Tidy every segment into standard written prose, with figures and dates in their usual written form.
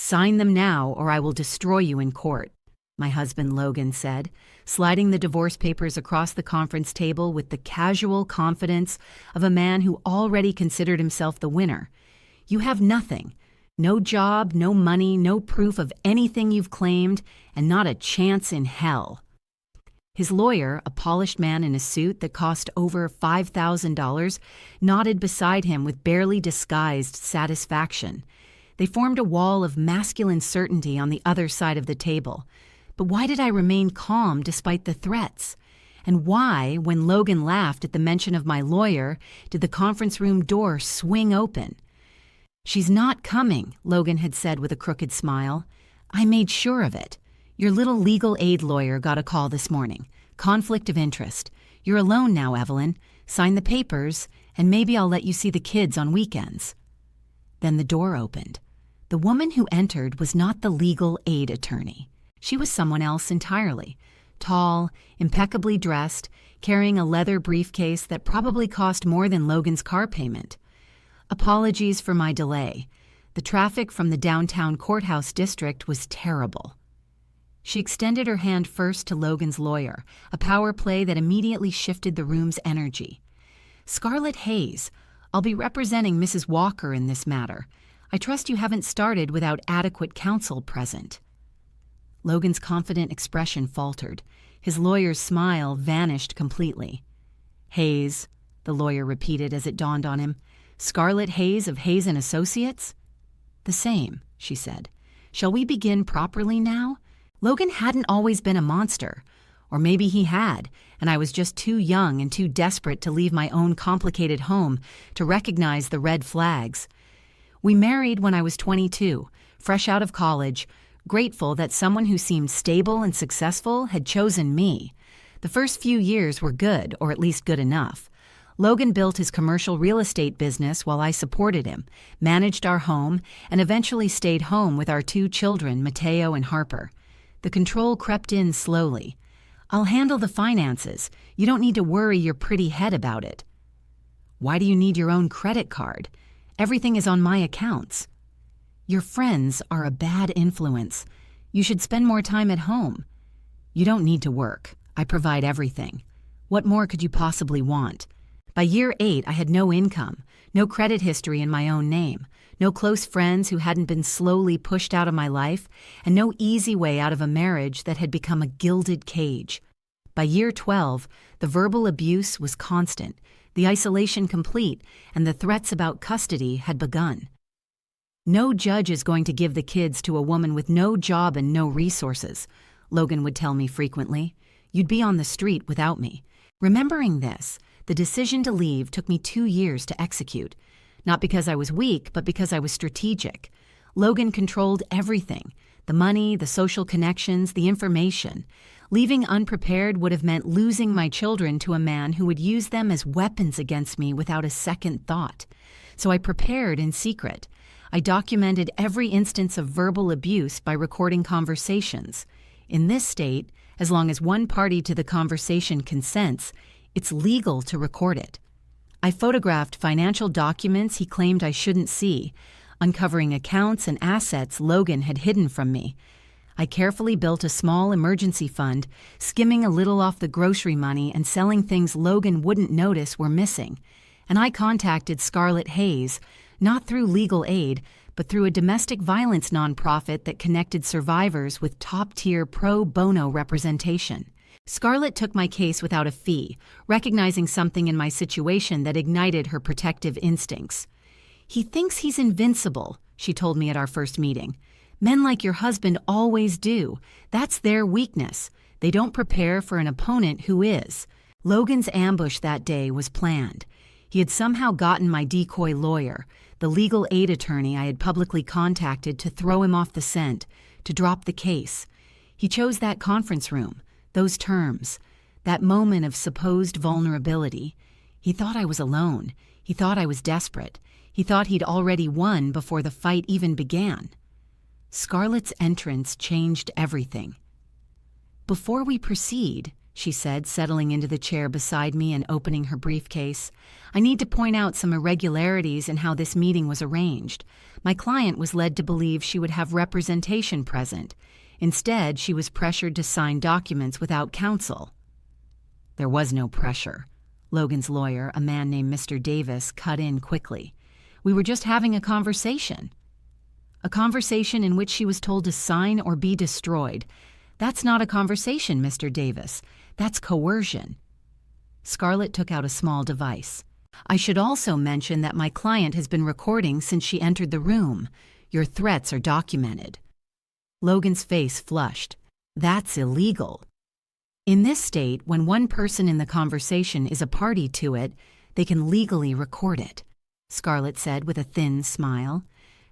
"Sign them now or I will destroy you in court," my husband Logan said, sliding the divorce papers across the conference table with the casual confidence of a man who already considered himself the winner. "You have nothing. No job, no money, no proof of anything you've claimed, and not a chance in hell." His lawyer, a polished man in a suit that cost over $5,000, nodded beside him with barely disguised satisfaction. They formed a wall of masculine certainty on the other side of the table. But why did I remain calm despite the threats? And why, when Logan laughed at the mention of my lawyer, did the conference room door swing open? "She's not coming," Logan had said with a crooked smile. "I made sure of it. Your little legal aid lawyer got a call this morning. Conflict of interest. You're alone now, Evelyn. Sign the papers, and maybe I'll let you see the kids on weekends." Then the door opened. The woman who entered was not the legal aid attorney. She was someone else entirely. Tall, impeccably dressed, carrying a leather briefcase that probably cost more than Logan's car payment. "Apologies for my delay. The traffic from the downtown courthouse district was terrible." She extended her hand first to Logan's lawyer, a power play that immediately shifted the room's energy. "Scarlett Hayes, I'll be representing Mrs. Walker in this matter. I trust you haven't started without adequate counsel present." Logan's confident expression faltered. His lawyer's smile vanished completely. "Hayes," the lawyer repeated as it dawned on him. "Scarlett Hayes of Hayes & Associates?" "The same," she said. "Shall we begin properly now?" Logan hadn't always been a monster. Or maybe he had, and I was just too young and too desperate to leave my own complicated home to recognize the red flags. We married when I was 22, fresh out of college, grateful that someone who seemed stable and successful had chosen me. The first few years were good, or at least good enough. Logan built his commercial real estate business while I supported him, managed our home, and eventually stayed home with our 2 children, Mateo and Harper. The control crept in slowly. "I'll handle the finances. You don't need to worry your pretty head about it." "Why do you need your own credit card? Everything is on my accounts." "Your friends are a bad influence. You should spend more time at home." "You don't need to work. I provide everything. What more could you possibly want?" By year 8, I had no income, no credit history in my own name, no close friends who hadn't been slowly pushed out of my life, and no easy way out of a marriage that had become a gilded cage. By year 12, the verbal abuse was constant, the isolation complete, and the threats about custody had begun. "No judge is going to give the kids to a woman with no job and no resources," Logan would tell me frequently. "You'd be on the street without me." Remembering this, the decision to leave took me 2 years to execute. Not because I was weak, but because I was strategic. Logan controlled everything: the money, the social connections, the information. Leaving unprepared would have meant losing my children to a man who would use them as weapons against me without a second thought. So I prepared in secret. I documented every instance of verbal abuse by recording conversations. In this state, as long as one party to the conversation consents, it's legal to record it. I photographed financial documents he claimed I shouldn't see, uncovering accounts and assets Logan had hidden from me. I carefully built a small emergency fund, skimming a little off the grocery money and selling things Logan wouldn't notice were missing. And I contacted Scarlett Hayes, not through legal aid, but through a domestic violence nonprofit that connected survivors with top-tier pro bono representation. Scarlett took my case without a fee, recognizing something in my situation that ignited her protective instincts. "He thinks he's invincible," she told me at our first meeting. "Men like your husband always do. That's their weakness. They don't prepare for an opponent who is." Logan's ambush that day was planned. He had somehow gotten my decoy lawyer, the legal aid attorney I had publicly contacted, to throw him off the scent, to drop the case. He chose that conference room, those terms, that moment of supposed vulnerability. He thought I was alone. He thought I was desperate. He thought he'd already won before the fight even began. Scarlett's entrance changed everything. "Before we proceed," she said, settling into the chair beside me and opening her briefcase. "I need to point out some irregularities in how this meeting was arranged. My client was led to believe she would have representation present. Instead, she was pressured to sign documents without counsel." "There was no pressure." Logan's lawyer, a man named Mr. Davis, cut in quickly. "We were just having a conversation." "A conversation in which she was told to sign or be destroyed. That's not a conversation, Mr. Davis. That's coercion." Scarlett took out a small device. "I should also mention that my client has been recording since she entered the room. Your threats are documented." Logan's face flushed. "That's illegal." "In this state, when one person in the conversation is a party to it, they can legally record it," Scarlett said with a thin smile.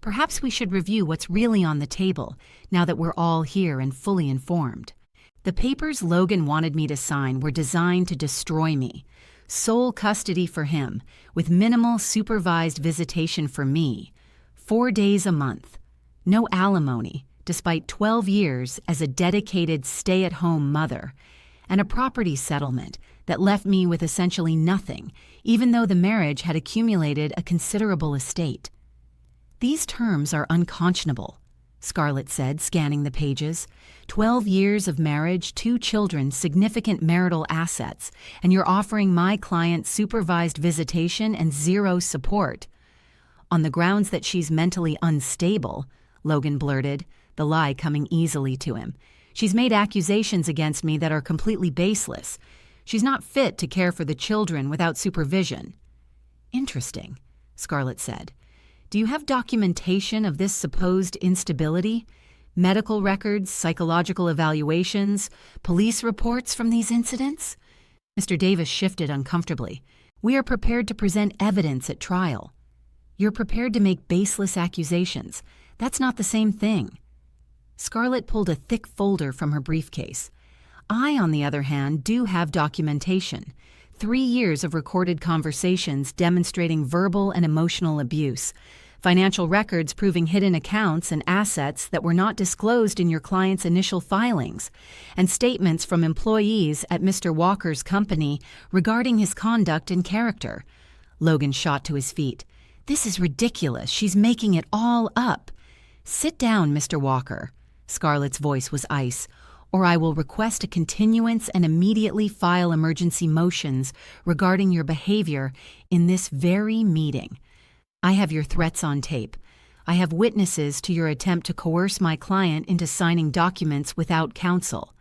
"Perhaps we should review what's really on the table, now that we're all here and fully informed. The papers Logan wanted me to sign were designed to destroy me. Sole custody for him, with minimal supervised visitation for me. 4 days a month. No alimony, despite 12 years as a dedicated stay-at-home mother. And a property settlement that left me with essentially nothing, even though the marriage had accumulated a considerable estate." "These terms are unconscionable," Scarlett said, scanning the pages. 12 years of marriage, 2 children, significant marital assets, and you're offering my client supervised visitation and 0 support." "On the grounds that she's mentally unstable," Logan blurted, the lie coming easily to him. "She's made accusations against me that are completely baseless. She's not fit to care for the children without supervision." "Interesting," Scarlett said. "Do you have documentation of this supposed instability? Medical records, psychological evaluations, police reports from these incidents?" Mr. Davis shifted uncomfortably. "We are prepared to present evidence at trial." "You're prepared to make baseless accusations. That's not the same thing." Scarlett pulled a thick folder from her briefcase. "I, on the other hand, do have documentation. 3 years of recorded conversations demonstrating verbal and emotional abuse, financial records proving hidden accounts and assets that were not disclosed in your client's initial filings, and statements from employees at Mr. Walker's company regarding his conduct and character." Logan shot to his feet. "This is ridiculous. She's making it all up." "Sit down, Mr. Walker." Scarlett's voice was ice. "Or I will request a continuance and immediately file emergency motions regarding your behavior in this very meeting. I have your threats on tape. I have witnesses to your attempt to coerce my client into signing documents without counsel.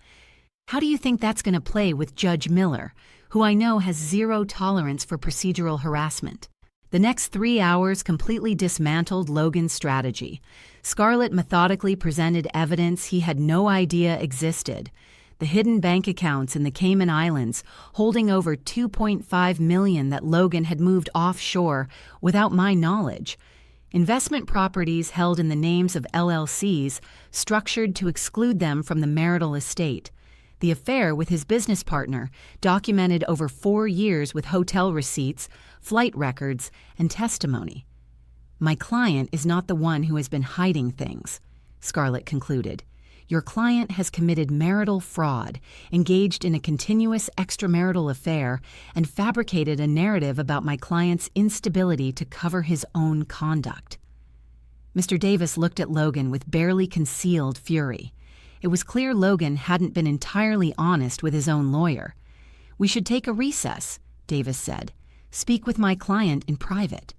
How do you think that's going to play with Judge Miller, who I know has 0 tolerance for procedural harassment?" The next 3 hours completely dismantled Logan's strategy. Scarlett methodically presented evidence he had no idea existed. The hidden bank accounts in the Cayman Islands, holding over $2.5 million that Logan had moved offshore without my knowledge. Investment properties held in the names of LLCs, structured to exclude them from the marital estate. The affair with his business partner, documented over 4 years with hotel receipts, flight records, and testimony. "My client is not the one who has been hiding things," Scarlett concluded. "Your client has committed marital fraud, engaged in a continuous extramarital affair, and fabricated a narrative about my client's instability to cover his own conduct." Mr. Davis looked at Logan with barely concealed fury. It was clear Logan hadn't been entirely honest with his own lawyer. "We should take a recess," Davis said. "Speak with my client in private."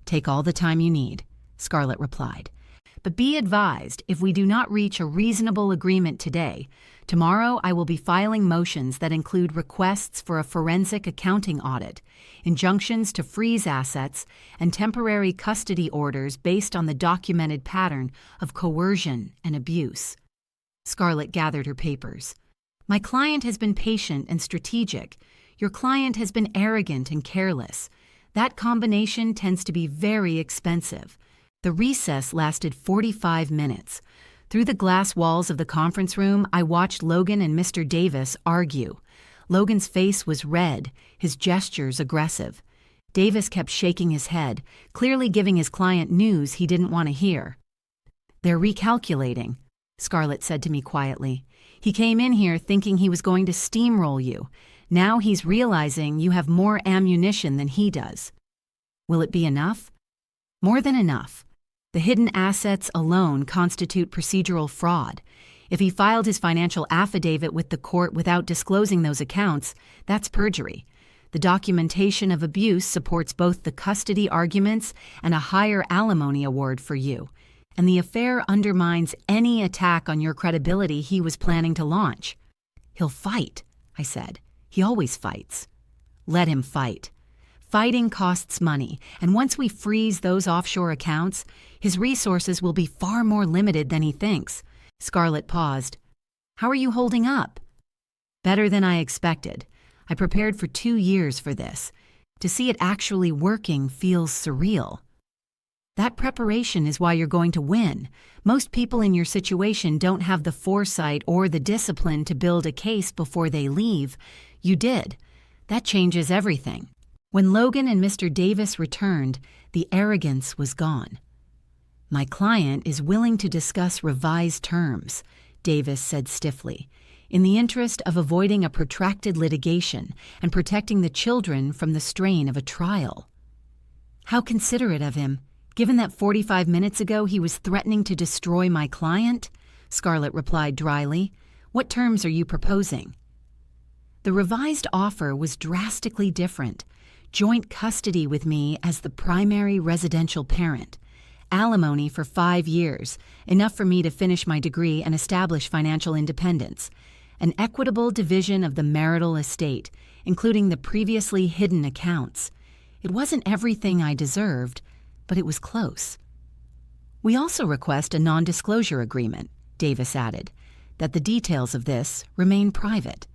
"Take all the time you need," Scarlett replied. "But be advised, if we do not reach a reasonable agreement today, tomorrow I will be filing motions that include requests for a forensic accounting audit, injunctions to freeze assets, and temporary custody orders based on the documented pattern of coercion and abuse." Scarlett gathered her papers. "My client has been patient and strategic. Your client has been arrogant and careless. That combination tends to be very expensive." The recess lasted 45 minutes. Through the glass walls of the conference room, I watched Logan and Mr. Davis argue. Logan's face was red, his gestures aggressive. Davis kept shaking his head, clearly giving his client news he didn't want to hear. "They're recalculating," Scarlett said to me quietly. "He came in here thinking he was going to steamroll you. Now he's realizing you have more ammunition than he does." "Will it be enough?" "More than enough. The hidden assets alone constitute procedural fraud. If he filed his financial affidavit with the court without disclosing those accounts, that's perjury. The documentation of abuse supports both the custody arguments and a higher alimony award for you. And the affair undermines any attack on your credibility he was planning to launch." "He'll fight," I said. "He always fights." "Let him fight. Fighting costs money, and once we freeze those offshore accounts, his resources will be far more limited than he thinks." Scarlett paused. "How are you holding up?" "Better than I expected. I prepared for 2 years for this. To see it actually working feels surreal." "That preparation is why you're going to win. Most people in your situation don't have the foresight or the discipline to build a case before they leave. You did. That changes everything." When Logan and Mr. Davis returned, the arrogance was gone. "My client is willing to discuss revised terms," Davis said stiffly, "in the interest of avoiding a protracted litigation and protecting the children from the strain of a trial." "How considerate of him, given that 45 minutes ago he was threatening to destroy my client," Scarlett replied dryly. "What terms are you proposing?" The revised offer was drastically different. Joint custody with me as the primary residential parent. Alimony for 5 years, enough for me to finish my degree and establish financial independence. An equitable division of the marital estate, including the previously hidden accounts. It wasn't everything I deserved, but it was close. "We also request a non-disclosure agreement," Davis added, "that the details of this remain private."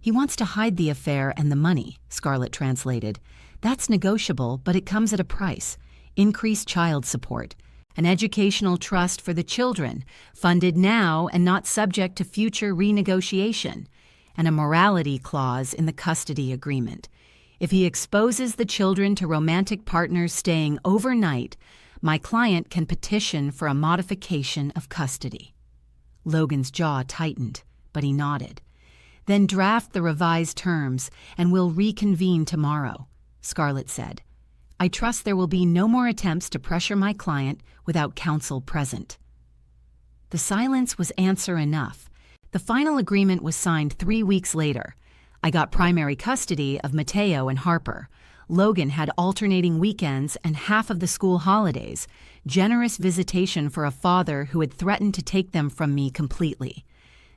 "He wants to hide the affair and the money," Scarlett translated. "That's negotiable, but it comes at a price. Increased child support, an educational trust for the children, funded now and not subject to future renegotiation, and a morality clause in the custody agreement. If he exposes the children to romantic partners staying overnight, my client can petition for a modification of custody." Logan's jaw tightened, but he nodded. "Then draft the revised terms, and we'll reconvene tomorrow," Scarlett said. "I trust there will be no more attempts to pressure my client without counsel present." The silence was answer enough. The final agreement was signed 3 weeks later. I got primary custody of Mateo and Harper. Logan had alternating weekends and half of the school holidays, generous visitation for a father who had threatened to take them from me completely.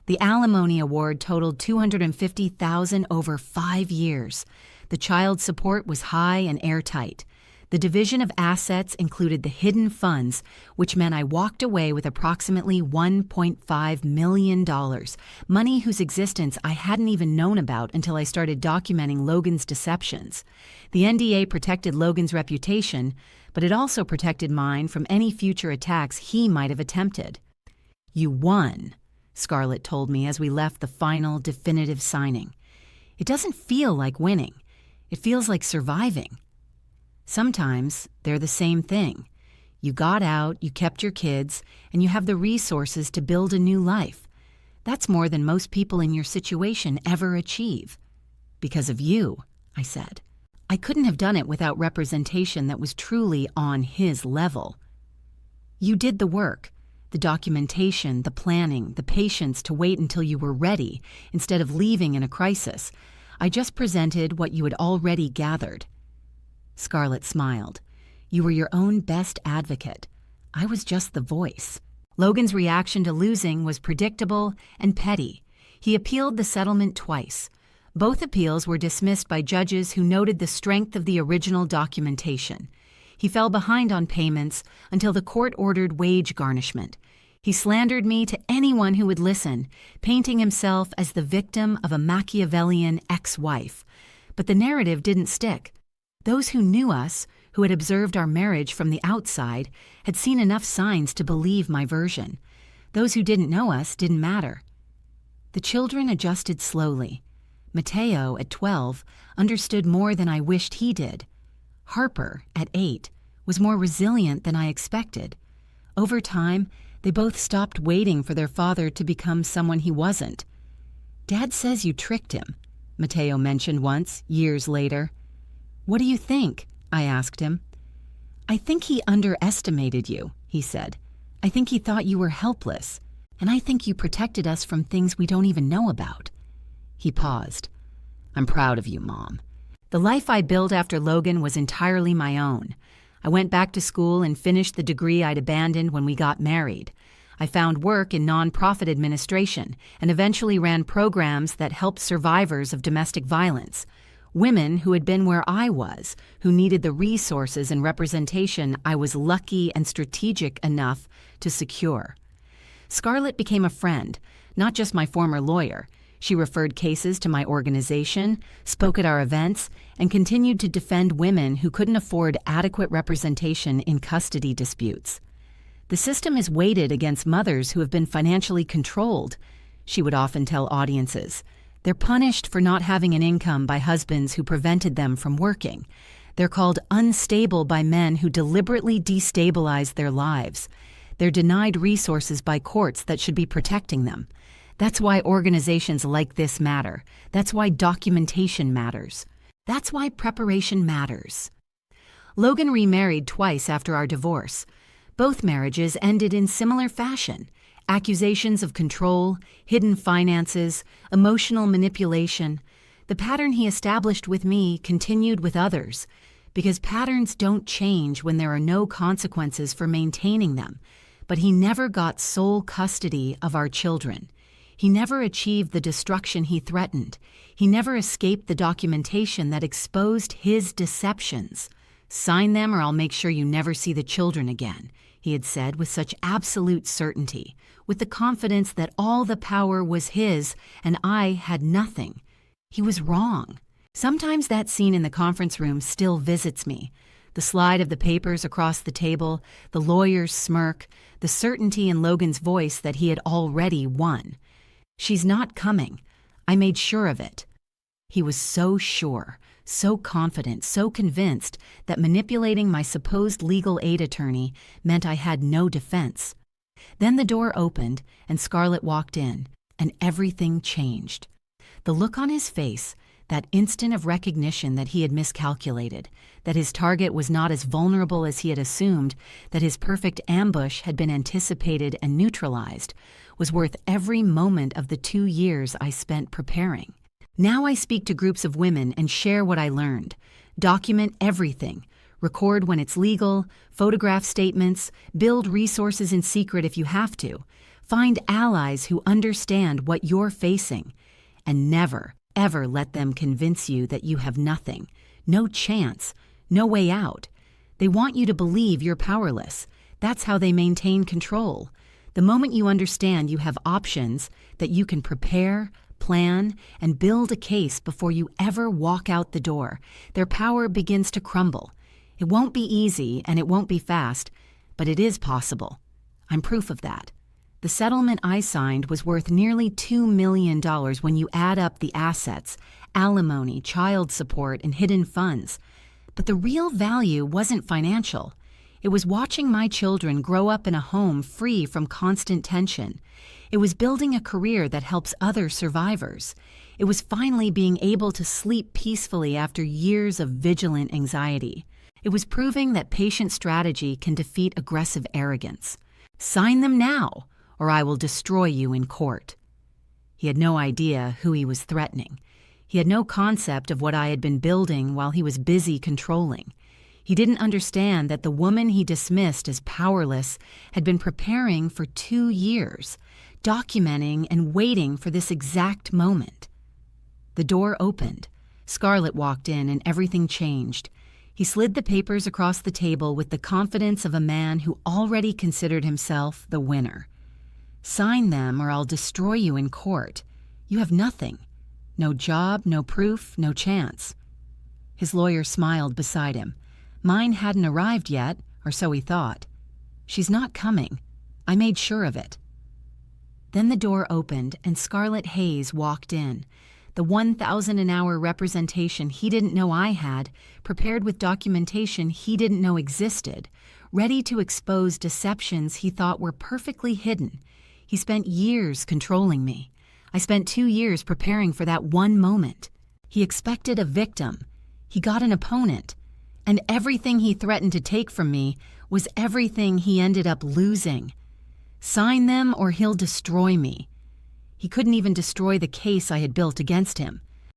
The alimony award totaled $250,000 over 5 years. The child support was high and airtight. The division of assets included the hidden funds, which meant I walked away with approximately $1.5 million, money whose existence I hadn't even known about until I started documenting Logan's deceptions. The NDA protected Logan's reputation, but it also protected mine from any future attacks he might have attempted. "You won," Scarlett told me as we left the final, definitive signing. "It doesn't feel like winning. It feels like surviving." "Sometimes they're the same thing. You got out, you kept your kids, and you have the resources to build a new life. That's more than most people in your situation ever achieve." "Because of you," I said. "I couldn't have done it without representation that was truly on his level." "You did the work. The documentation, the planning, the patience to wait until you were ready instead of leaving in a crisis. I just presented what you had already gathered." Scarlett smiled. "You were your own best advocate. I was just the voice." Logan's reaction to losing was predictable and petty. He appealed the settlement twice. Both appeals were dismissed by judges who noted the strength of the original documentation. He fell behind on payments until the court ordered wage garnishment. He slandered me to anyone who would listen, painting himself as the victim of a Machiavellian ex-wife. But the narrative didn't stick. Those who knew us, who had observed our marriage from the outside, had seen enough signs to believe my version. Those who didn't know us didn't matter. The children adjusted slowly. Mateo, at 12, understood more than I wished he did. Harper, at 8, was more resilient than I expected. Over time, They both stopped waiting for their father to become someone he wasn't. "Dad says you tricked him," Matteo mentioned once, years later. "What do you think?" I asked him. "I think he underestimated you," he said. "I think he thought you were helpless, and I think you protected us from things we don't even know about." He paused. "I'm proud of you, Mom. The life I built after Logan was entirely my own. I went back to school and finished the degree I'd abandoned when we got married. I found work in nonprofit administration and eventually ran programs that helped survivors of domestic violence, women who had been where I was, who needed the resources and representation I was lucky and strategic enough to secure. Scarlett became a friend, not just my former lawyer. She referred cases to my organization, spoke at our events, and continued to defend women who couldn't afford adequate representation in custody disputes. "The system is weighted against mothers who have been financially controlled," she would often tell audiences. "They're punished for not having an income by husbands who prevented them from working. They're called unstable by men who deliberately destabilize their lives. They're denied resources by courts that should be protecting them. That's why organizations like this matter. That's why documentation matters. That's why preparation matters." Logan remarried twice after our divorce. Both marriages ended in similar fashion: accusations of control, hidden finances, emotional manipulation. The pattern he established with me continued with others, because patterns don't change when there are no consequences for maintaining them. But he never got sole custody of our children. He never achieved the destruction he threatened. He never escaped the documentation that exposed his deceptions. "Sign them or I'll make sure you never see the children again," he had said with such absolute certainty, with the confidence that all the power was his and I had nothing. He was wrong. Sometimes that scene in the conference room still visits me. The slide of the papers across the table, the lawyer's smirk, the certainty in Logan's voice that he had already won. "She's not coming. I made sure of it." He was so sure, so confident, so convinced that manipulating my supposed legal aid attorney meant I had no defense. Then the door opened and Scarlett walked in, and everything changed. The look on his face, that instant of recognition that he had miscalculated, that his target was not as vulnerable as he had assumed, that his perfect ambush had been anticipated and neutralized, was worth every moment of the 2 years I spent preparing. Now I speak to groups of women and share what I learned. Document everything. Record when it's legal, photograph statements, build resources in secret if you have to. Find allies who understand what you're facing. And never, ever let them convince you that you have nothing, no chance, no way out. They want you to believe you're powerless. That's how they maintain control. The moment you understand you have options, that you can prepare, plan, and build a case before you ever walk out the door, their power begins to crumble. It won't be easy and it won't be fast, but it is possible. I'm proof of that. The settlement I signed was worth nearly $2 million when you add up the assets, alimony, child support, and hidden funds. But the real value wasn't financial. It was watching my children grow up in a home free from constant tension. It was building a career that helps other survivors. It was finally being able to sleep peacefully after years of vigilant anxiety. It was proving that patient strategy can defeat aggressive arrogance. "Sign them now, or I will destroy you in court." He had no idea who he was threatening. He had no concept of what I had been building while he was busy controlling. He didn't understand that the woman he dismissed as powerless had been preparing for 2 years, documenting and waiting for this exact moment. The door opened. Scarlett walked in and everything changed. He slid the papers across the table with the confidence of a man who already considered himself the winner. "Sign them or I'll destroy you in court. You have nothing. No job, no proof, no chance." His lawyer smiled beside him. Mine hadn't arrived yet, or so he thought. "She's not coming. I made sure of it." Then the door opened and Scarlett Hayes walked in. The 1,000 an hour representation he didn't know I had, prepared with documentation he didn't know existed, ready to expose deceptions he thought were perfectly hidden. He spent years controlling me. I spent 2 years preparing for that one moment. He expected a victim. He got an opponent. And everything he threatened to take from me was everything he ended up losing. Sign them or he'll destroy me. He couldn't even destroy the case I had built against him.